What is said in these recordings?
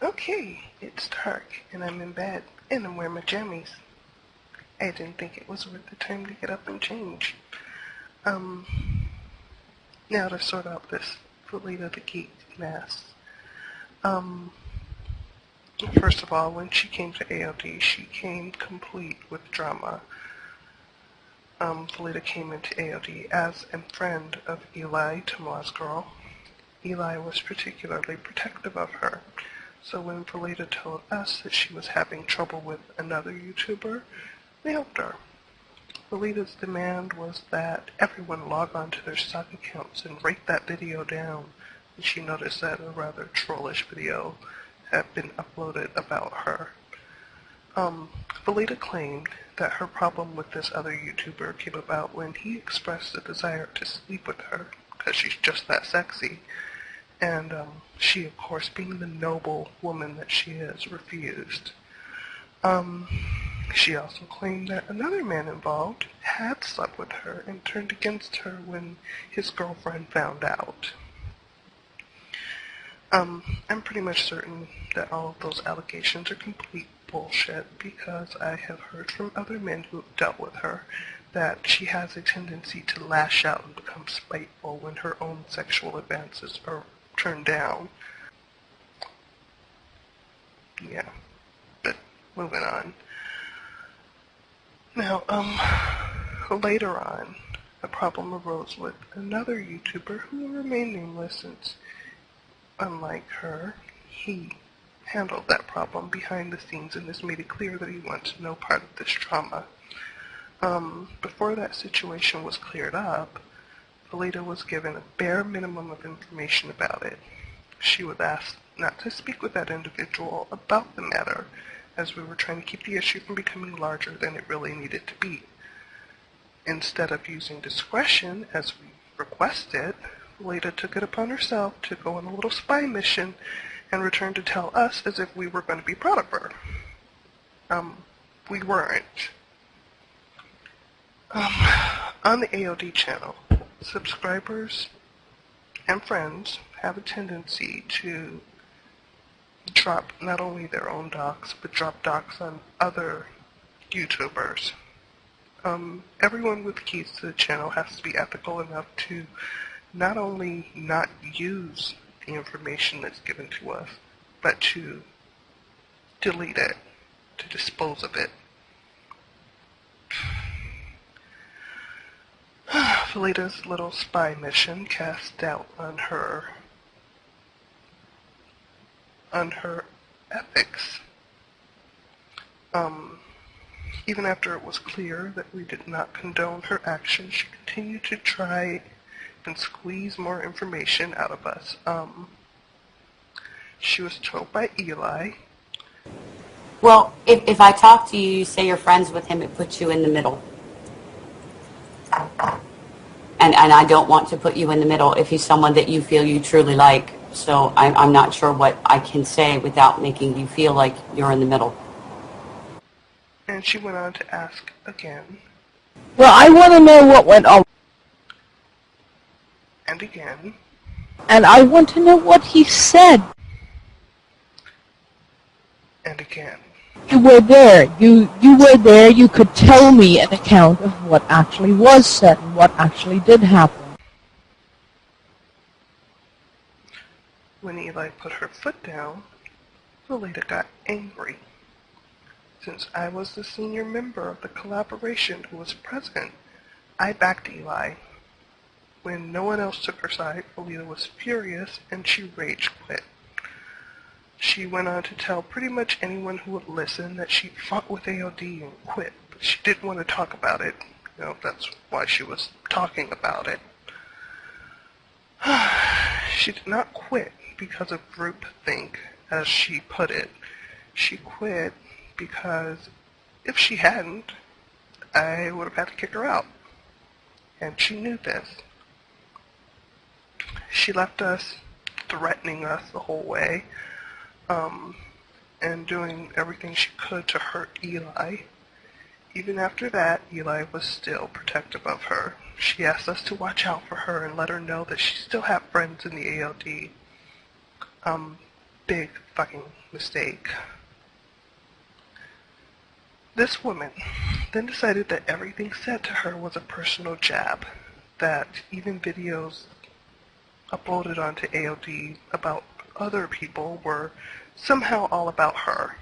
Okay, it's dark and I'm in bed and I'm wearing my jammies. I didn't think it was worth the time to get up and change. Um, Now to sort out this FelidaTheGeek mess. Um, First of all, when she came to ALD, she came complete with drama. Felida came into ALD as a friend of Eli, Tomorrow's girl. Eli was particularly protective of her. So when Felida told us that she was having trouble with another YouTuber, we helped her. Felida's demand was that everyone log on to their stock accounts and rate that video down, and she noticed that a rather trollish video had been uploaded about her. Felida claimed that her problem with this other YouTuber came about when he expressed a desire to sleep with her, because she's just that sexy, and she, of course, being the noble woman that she is, refused. She also claimed that another man involved had slept with her and turned against her when his girlfriend found out. I'm pretty much certain that all of those allegations are complete bullshit because I have heard from other men who have dealt with her that she has a tendency to lash out and become spiteful when her own sexual advances are turned down. Yeah, but moving on. Now, later on, a problem arose with another YouTuber who will remain nameless since, unlike her, he handled that problem behind the scenes and has made it clear that he wants no part of this drama. Before that situation was cleared up, Felida was given a bare minimum of information about it. She was asked not to speak with that individual about the matter, as we were trying to keep the issue from becoming larger than it really needed to be. Instead of using discretion, as we requested, Felida took it upon herself to go on a little spy mission and return to tell us as if we were going to be proud of her. We weren't. On the AOD channel, subscribers and friends have a tendency to drop not only their own docs, but drop docs on other YouTubers. Everyone with keys to the channel has to be ethical enough to not only not use the information that's given to us, but to delete it, to dispose of it. Felida's little spy mission cast doubt on her ethics. Even after it was clear that we did not condone her actions, she continued to try and squeeze more information out of us. She was told by Eli. Well, if I talk to you, you say you're friends with him, it puts you in the middle. And I don't want to put you in the middle if he's someone that you feel you truly like. So I'm not sure what I can say without making you feel like you're in the middle. And she went on to ask again. Well, I want to know what went on. And again. And I want to know what he said. And again. You were there. You were there. You could tell me an account of what actually was said and what actually did happen. When Eli put her foot down, Felida got angry. Since I was the senior member of the collaboration who was present, I backed Eli. When no one else took her side, Felida was furious and she rage quit. She went on to tell pretty much anyone who would listen that she fought with AOD and quit, but she didn't want to talk about it. You know, that's why she was talking about it. She did not quit because of groupthink, as she put it. She quit because if she hadn't, I would have had to kick her out. And she knew this. She left us threatening us the whole way, and doing everything she could to hurt Eli. Even after that, Eli was still protective of her. She asked us to watch out for her and let her know that she still had friends in the ALD. big fucking mistake. This woman then decided that everything said to her was a personal jab, that even videos uploaded onto AOD about other people were somehow all about her.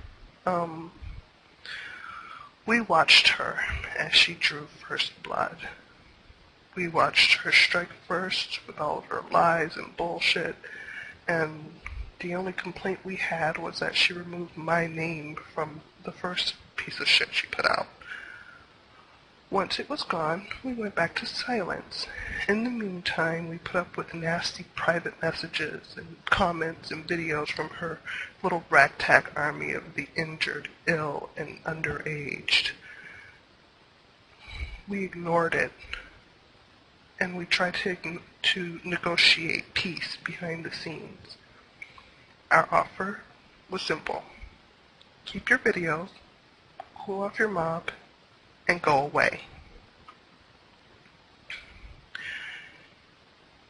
We watched her as she drew first blood. We watched her strike first with all of her lies and bullshit, and the only complaint we had was that she removed my name from the first piece of shit she put out. Once it was gone, we went back to silence. In the meantime, we put up with nasty private messages and comments and videos from her little ragtag army of the injured, ill, and underaged. We ignored it, and we tried to negotiate peace behind the scenes. Our offer was simple. Keep your videos, cool off your mob, and go away.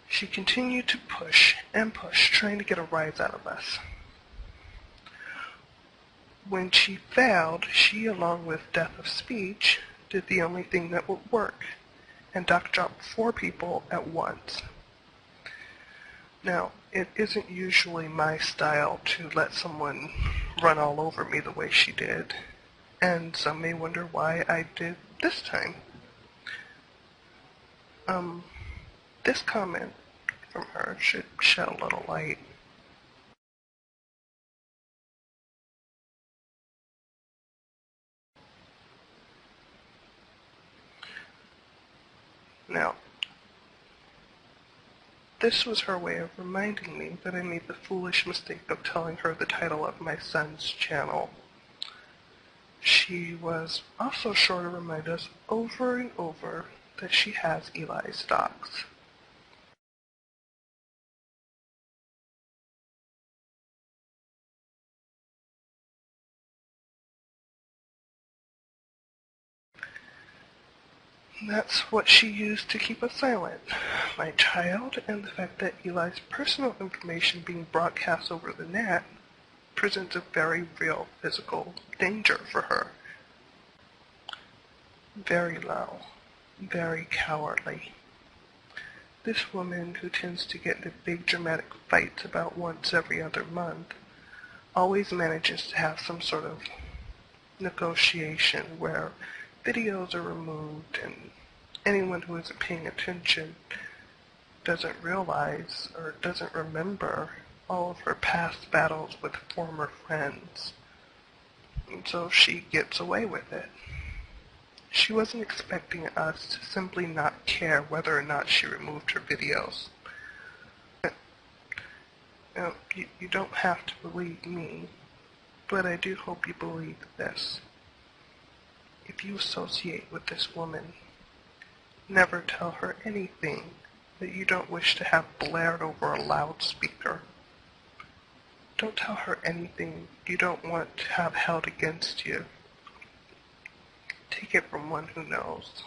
She continued to push and push, trying to get a rise out of us. When she failed, she, along with Death of Speech, did the only thing that would work, and doc dropped 4 people at once. Now, it isn't usually my style to let someone run all over me the way she did, and some may wonder why I did this time. This comment from her should shed a little light. Now, this was her way of reminding me that I made the foolish mistake of telling her the title of my son's channel. She was also sure to remind us over and over that she has Eli's docs. That's what she used to keep us silent. My child, and the fact that Eli's personal information being broadcast over the net presents a very real physical danger for her. Very low, very cowardly. This woman, who tends to get into big dramatic fights about once every other month, always manages to have some sort of negotiation where videos are removed and anyone who isn't paying attention doesn't realize or doesn't remember all of her past battles with former friends. And so she gets away with it. She wasn't expecting us to simply not care whether or not she removed her videos. You don't have to believe me, but I do hope you believe this. If you associate with this woman, never tell her anything that you don't wish to have blared over a loudspeaker. Don't tell her anything you don't want to have held against you. Take it from one who knows.